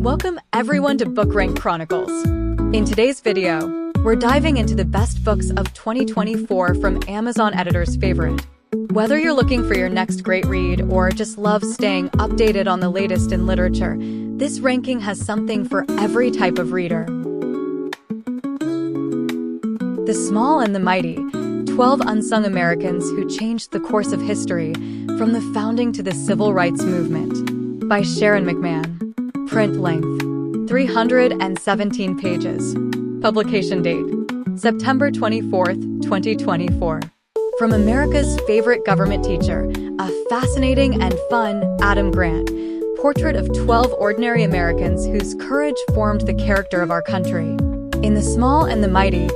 Welcome everyone to Book Rank Chronicles. In today's video, we're diving into the best books of 2024 from Amazon Editor's Favorite. Whether you're looking for your next great read or just love staying updated on the latest in literature, this ranking has something for every type of reader. The Small and the Mighty, 12 Unsung Americans Who Changed the Course of History, from the Founding to the Civil Rights Movement, by Sharon McMahon. Print length, 317 pages. Publication date, September 24th, 2024. From America's favorite government teacher, a fascinating and fun Adam Grant, portrait of 12 ordinary Americans whose courage formed the character of our country. In The Small and the Mighty,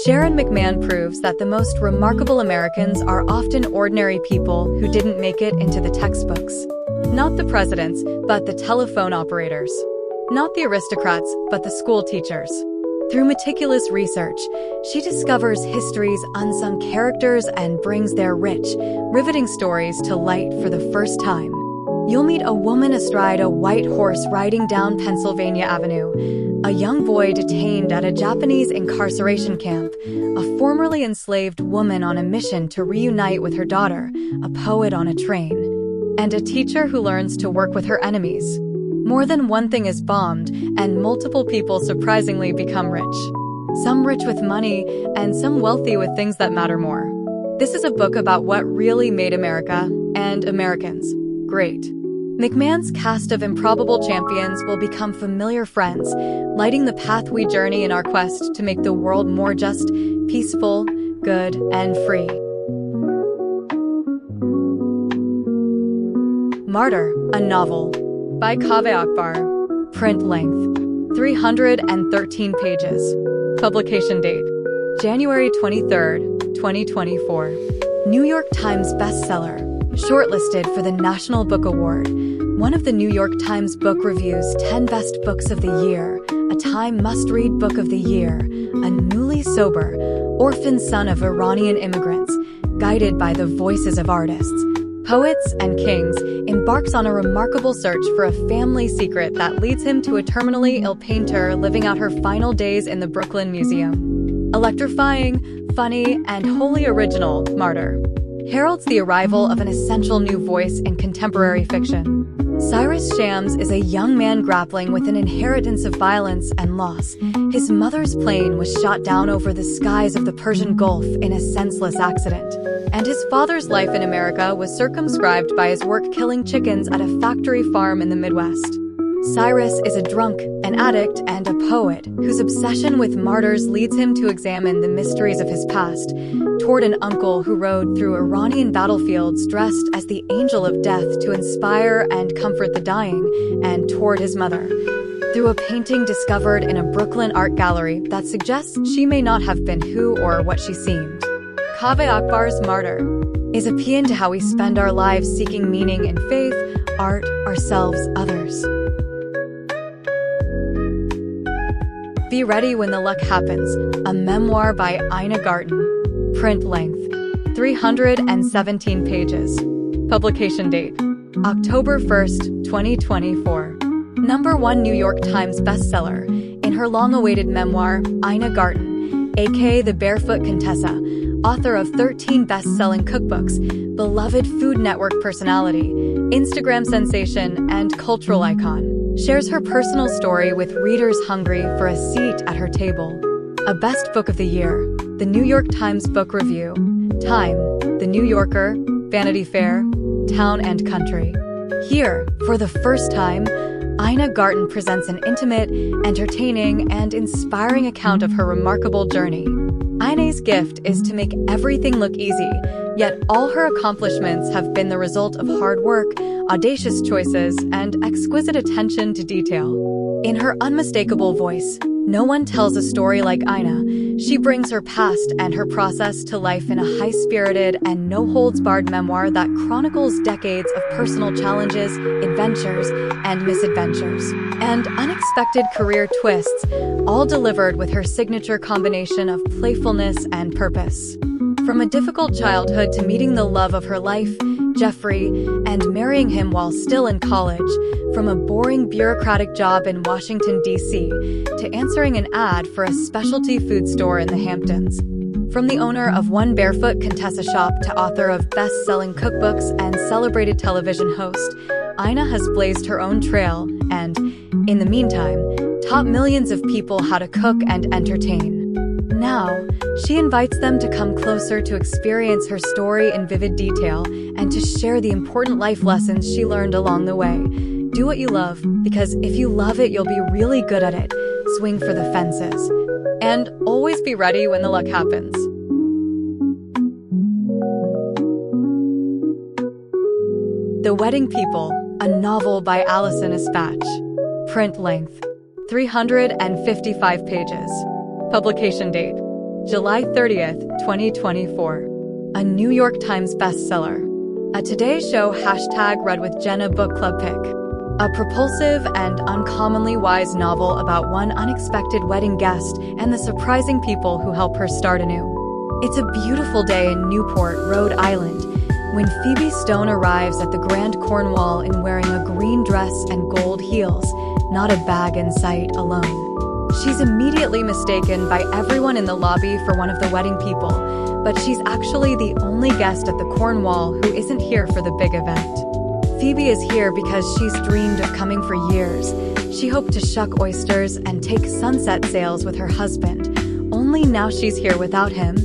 Sharon McMahon proves that the most remarkable Americans are often ordinary people who didn't make it into the textbooks. Not the presidents, but the telephone operators. Not the aristocrats, but the school teachers. Through meticulous research, she discovers history's unsung characters and brings their rich, riveting stories to light for the first time. You'll meet a woman astride a white horse riding down Pennsylvania Avenue, a young boy detained at a Japanese incarceration camp, a formerly enslaved woman on a mission to reunite with her daughter, a poet on a train, and a teacher who learns to work with her enemies. More than one thing is bombed, and multiple people surprisingly become rich. Some rich with money, and some wealthy with things that matter more. This is a book about what really made America, and Americans, great. McMahon's cast of improbable champions will become familiar friends, lighting the path we journey in our quest to make the world more just, peaceful, good, and free. Martyr, a novel, by Kaveh Akbar. Print length, 313 pages. Publication date, January 23rd, 2024. New York Times bestseller, shortlisted for the National Book Award, one of the New York Times Book Review's 10 Best Books of the Year, a Time Must-Read Book of the Year, a newly sober, orphan son of Iranian immigrants, guided by the voices of artists, poets, and kings, embarks on a remarkable search for a family secret that leads him to a terminally ill painter living out her final days in the Brooklyn Museum. Electrifying, funny, and wholly original, Martyr heralds the arrival of an essential new voice in contemporary fiction. Cyrus Shams is a young man grappling with an inheritance of violence and loss. His mother's plane was shot down over the skies of the Persian Gulf in a senseless accident, and his father's life in America was circumscribed by his work killing chickens at a factory farm in the Midwest. Cyrus is a drunk, an addict, and a poet whose obsession with martyrs leads him to examine the mysteries of his past, toward an uncle who rode through Iranian battlefields dressed as the angel of death to inspire and comfort the dying, and toward his mother, through a painting discovered in a Brooklyn art gallery that suggests she may not have been who or what she seemed. Kaveh Akbar's Martyr is a paean to how we spend our lives seeking meaning in faith, art, ourselves, others. Be Ready When the Luck Happens, a memoir by Garten. Print length, 317 pages. Publication date, October 1st, 2024. #1 New York Times bestseller. In her long-awaited memoir, Garten, aka The Barefoot Contessa, author of 13 best-selling cookbooks, beloved Food Network personality, Instagram sensation, and cultural icon, shares her personal story with readers hungry for a seat at her table. A Best Book of the Year, the New York Times Book Review, Time, The New Yorker, Vanity Fair, Town and Country. Here, for the first time, Garten presents an intimate, entertaining, and inspiring account of her remarkable journey. Ina's gift is to make everything look easy, yet all her accomplishments have been the result of hard work, audacious choices, and exquisite attention to detail. In her unmistakable voice, no one tells a story like Ina. She brings her past and her process to life in a high-spirited and no-holds-barred memoir that chronicles decades of personal challenges, adventures, and misadventures, and unexpected career twists, all delivered with her signature combination of playfulness and purpose. From a difficult childhood to meeting the love of her life, Jeffrey, and marrying him while still in college, from a boring bureaucratic job in Washington, D.C., to answering an ad for a specialty food store in the Hamptons. From the owner of One Barefoot Contessa Shop to author of best-selling cookbooks and celebrated television host, Ina has blazed her own trail and, in the meantime, taught millions of people how to cook and entertain. Now, she invites them to come closer to experience her story in vivid detail and to share the important life lessons she learned along the way. Do what you love, because if you love it, you'll be really good at it. Swing for the fences. And always be ready when the luck happens. The Wedding People, a novel by Alison Espach. Print length, 355 pages. Publication date, July 30th, 2024. A New York Times bestseller. A Today Show #read with Jenna book club pick. A propulsive and uncommonly wise novel about one unexpected wedding guest and the surprising people who help her start anew. It's a beautiful day in Newport, Rhode Island, when Phoebe Stone arrives at the Grand Cornwall in wearing a green dress and gold heels, not a bag in sight alone. She's immediately mistaken by everyone in the lobby for one of the wedding people, but she's actually the only guest at the Cornwall who isn't here for the big event. Phoebe is here because she's dreamed of coming for years. She hoped to shuck oysters and take sunset sails with her husband, only now she's here without him,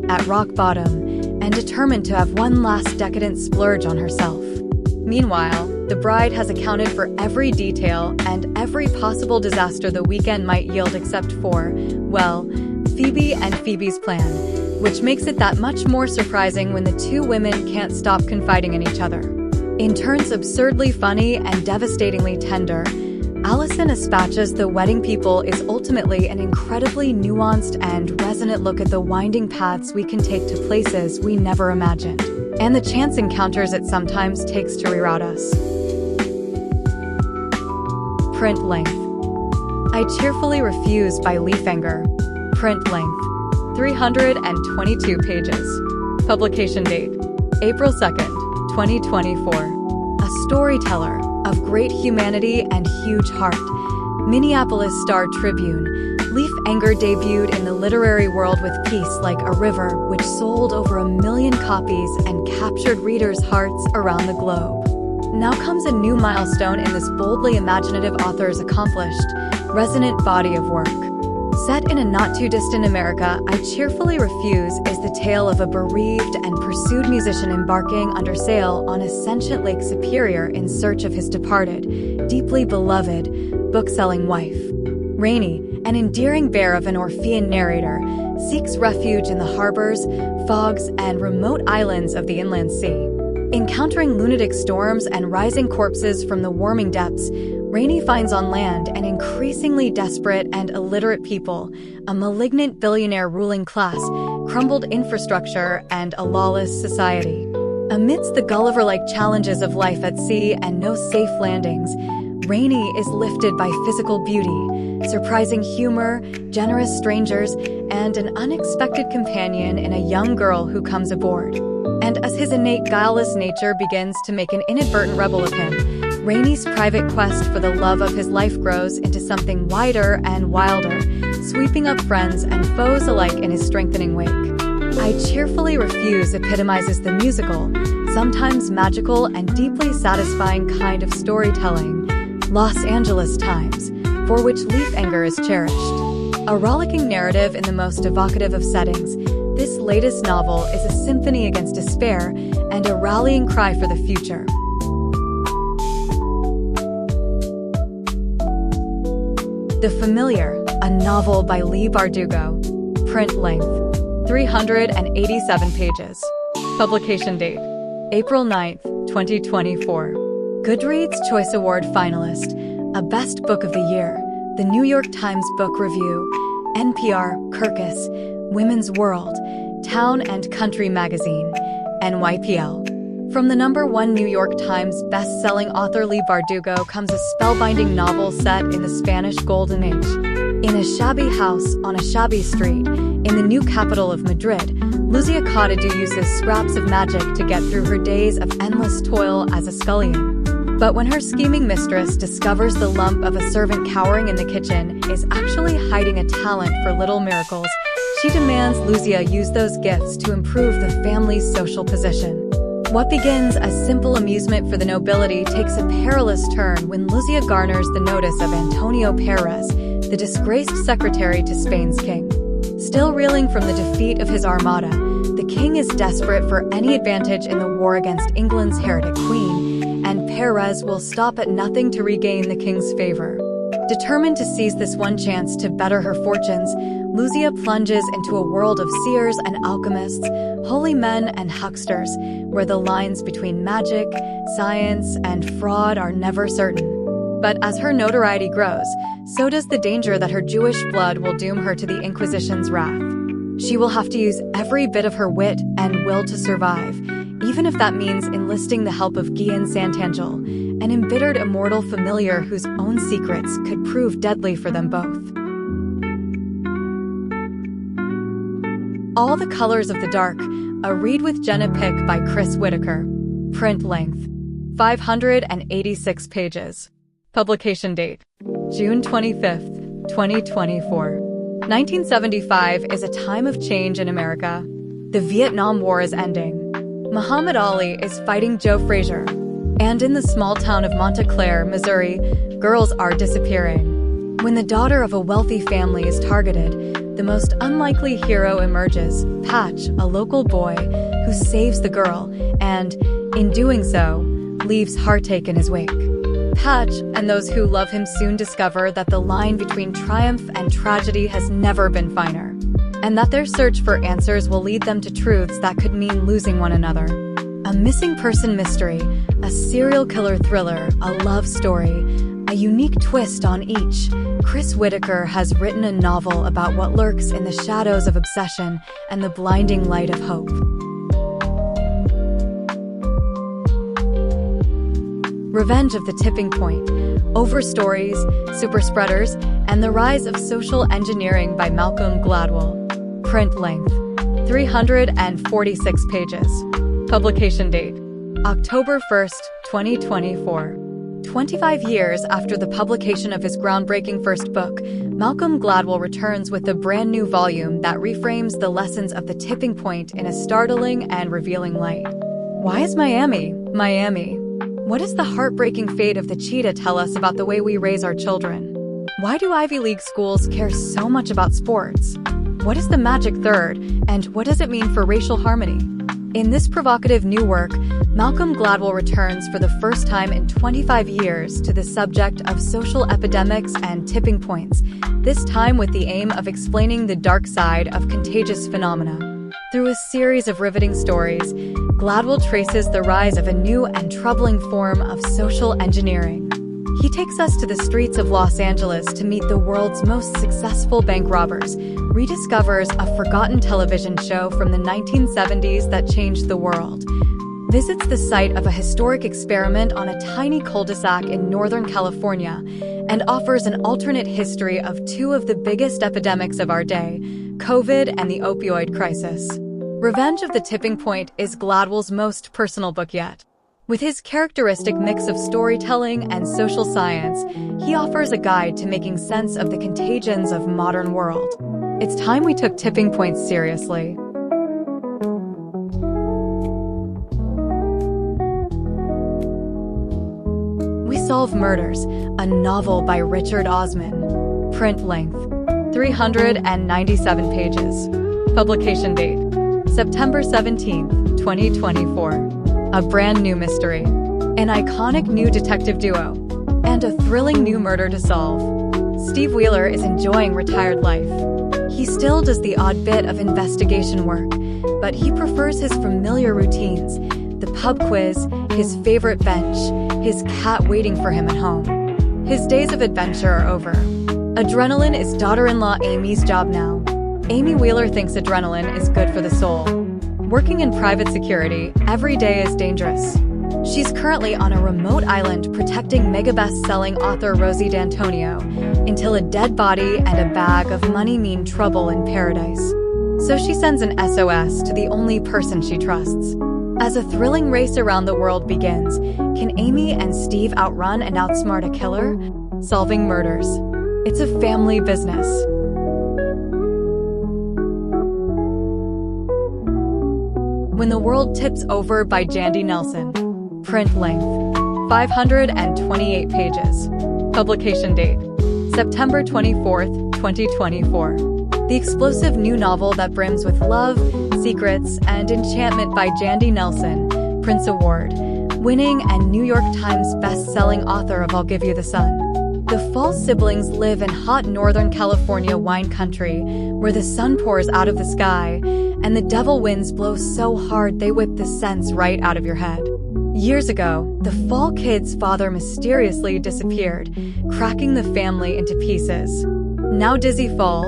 at rock bottom, and determined to have one last decadent splurge on herself. Meanwhile, the bride has accounted for every detail and every possible disaster the weekend might yield except for, well, Phoebe and Phoebe's plan, which makes it that much more surprising when the two women can't stop confiding in each other. In turns absurdly funny and devastatingly tender, Alison Espach's The Wedding People is ultimately an incredibly nuanced and resonant look at the winding paths we can take to places we never imagined, and the chance encounters it sometimes takes to reroute us. Print length, I Cheerfully Refuse by Leif Enger. Print length, 322 pages. Publication date, April 2nd, 2024. A storyteller of great humanity and huge heart, Minneapolis Star-Tribune, Leif Enger debuted in the literary world with Peace Like a River, which sold over 1 million copies and captured readers' hearts around the globe. Now comes a new milestone in this boldly imaginative author's accomplished, resonant body of work. Set in a not-too-distant America, I Cheerfully Refuse is the tale of a bereaved and pursued musician embarking under sail on a sentient Lake Superior in search of his departed, deeply beloved, book-selling wife. Rainy, an endearing bear of an Orphean narrator, seeks refuge in the harbors, fogs, and remote islands of the inland sea. Encountering lunatic storms and rising corpses from the warming depths, Rainey finds on land an increasingly desperate and illiterate people, a malignant billionaire ruling class, crumbled infrastructure, and a lawless society. Amidst the Gulliver-like challenges of life at sea and no safe landings, Rainey is lifted by physical beauty, surprising humor, generous strangers, and an unexpected companion in a young girl who comes aboard. And as his innate guileless nature begins to make an inadvertent rebel of him, Rainey's private quest for the love of his life grows into something wider and wilder, sweeping up friends and foes alike in his strengthening wake. I Cheerfully Refuse epitomizes the musical, sometimes magical and deeply satisfying kind of storytelling, Los Angeles Times, for which Leif Enger is cherished. A rollicking narrative in the most evocative of settings, this latest novel is a symphony against despair and a rallying cry for the future. The Familiar, a novel by Leigh Bardugo. Print length, 387 pages. Publication date, April 9th, 2024. Goodreads Choice Award finalist, a Best Book of the Year, the New York Times Book Review, NPR, Kirkus, Women's World, Town and Country Magazine, NYPL. From the #1 New York Times best-selling author Leigh Bardugo comes a spellbinding novel set in the Spanish Golden Age. In a shabby house on a shabby street, in the new capital of Madrid, Luzia Cottadoo uses scraps of magic to get through her days of endless toil as a scullion. But when her scheming mistress discovers the lump of a servant cowering in the kitchen is actually hiding a talent for little miracles, she demands Luzia use those gifts to improve the family's social position. What begins as simple amusement for the nobility takes a perilous turn when Luzia garners the notice of Antonio Perez, the disgraced secretary to Spain's king. Still reeling from the defeat of his armada, the king is desperate for any advantage in the war against England's heretic queen, and Perez will stop at nothing to regain the king's favor. Determined to seize this one chance to better her fortunes, Luzia plunges into a world of seers and alchemists, holy men and hucksters, where the lines between magic, science, and fraud are never certain. But as her notoriety grows, so does the danger that her Jewish blood will doom her to the Inquisition's wrath. She will have to use every bit of her wit and will to survive, even if that means enlisting the help of Guillaume Santangel, an embittered immortal familiar whose own secrets could prove deadly for them both. All the Colors of the Dark, a read with Jenna pick by Chris Whitaker. Print length, 586 pages. Publication date, June 25th, 2024. 1975 is a time of change in America. The Vietnam War is ending. Muhammad Ali is fighting Joe Frazier. And in the small town of Montclair, Missouri, girls are disappearing. When the daughter of a wealthy family is targeted, the most unlikely hero emerges, Patch, a local boy who saves the girl and, in doing so, leaves heartache in his wake. Patch and those who love him soon discover that the line between triumph and tragedy has never been finer, and that their search for answers will lead them to truths that could mean losing one another. A missing person mystery, a serial killer thriller, a love story, a unique twist on each. Chris Whitaker has written a novel about what lurks in the shadows of obsession and the blinding light of hope. Revenge of the Tipping Point, Overstories, Superspreaders, and the Rise of Social Engineering by Malcolm Gladwell. Print length, 346 pages. Publication date, October 1st, 2024. 25 years after the publication of his groundbreaking first book, Malcolm Gladwell returns with a brand new volume that reframes the lessons of the tipping point in a startling and revealing light. Why is Miami, Miami? What does the heartbreaking fate of the cheetah tell us about the way we raise our children? Why do Ivy League schools care so much about sports? What is the magic third, and what does it mean for racial harmony? In this provocative new work, Malcolm Gladwell returns for the first time in 25 years to the subject of social epidemics and tipping points, this time with the aim of explaining the dark side of contagious phenomena. Through a series of riveting stories, Gladwell traces the rise of a new and troubling form of social engineering. He takes us to the streets of Los Angeles to meet the world's most successful bank robbers, rediscovers a forgotten television show from the 1970s that changed the world, visits the site of a historic experiment on a tiny cul-de-sac in Northern California, and offers an alternate history of two of the biggest epidemics of our day, COVID and the opioid crisis. Revenge of the Tipping Point is Gladwell's most personal book yet. With his characteristic mix of storytelling and social science, he offers a guide to making sense of the contagions of modern world. It's time we took tipping points seriously. We Solve Murders, a novel by Richard Osman. Print length, 397 pages. Publication date, September 17th, 2024. A brand new mystery, an iconic new detective duo, and a thrilling new murder to solve. Steve Wheeler is enjoying retired life. He still does the odd bit of investigation work, but he prefers his familiar routines, the pub quiz, his favorite bench, his cat waiting for him at home. His days of adventure are over. Adrenaline is daughter-in-law Amy's job now. Amy Wheeler thinks adrenaline is good for the soul. Working in private security, every day is dangerous. She's currently on a remote island protecting mega best-selling author Rosie D'Antonio until a dead body and a bag of money mean trouble in paradise. So she sends an SOS to the only person she trusts. As a thrilling race around the world begins, can Amy and Steve outrun and outsmart a killer? Solving murders. It's a family business. When the World Tips Over by Jandy Nelson. Print length, 528 pages. Publication date, September 24th, 2024. The explosive new novel that brims with love, secrets, and enchantment by Jandy Nelson, Prince Award, winning and New York Times best-selling author of I'll Give You the Sun. The Fall siblings live in hot Northern California wine country, where the sun pours out of the sky, and the devil winds blow so hard they whip the sense right out of your head. Years ago, the Fall kids' father mysteriously disappeared, cracking the family into pieces. Now Dizzy Fall,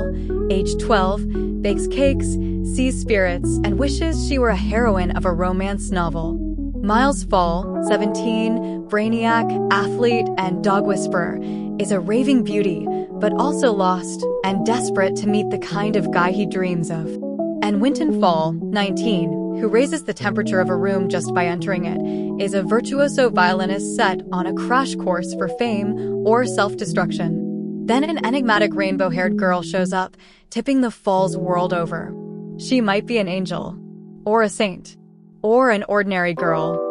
age 12, bakes cakes, sees spirits, and wishes she were a heroine of a romance novel. Miles Fall, 17, brainiac, athlete, and dog whisperer, is a raving beauty, but also lost and desperate to meet the kind of guy he dreams of. And Winton Fall, 19, who raises the temperature of a room just by entering it, is a virtuoso violinist set on a crash course for fame or self-destruction. Then an enigmatic rainbow-haired girl shows up, tipping the Falls world over. She might be an angel, or a saint, or an ordinary girl.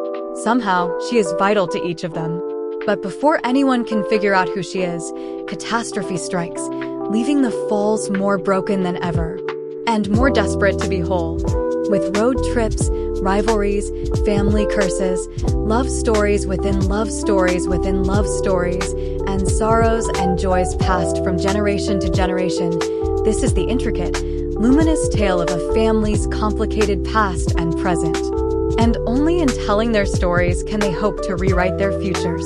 Somehow, she is vital to each of them. But before anyone can figure out who she is, catastrophe strikes, leaving the Falls more broken than ever, and more desperate to be whole. With road trips, rivalries, family curses, love stories within love stories within love stories, and sorrows and joys passed from generation to generation, this is the intricate, luminous tale of a family's complicated past and present. And only in telling their stories can they hope to rewrite their futures.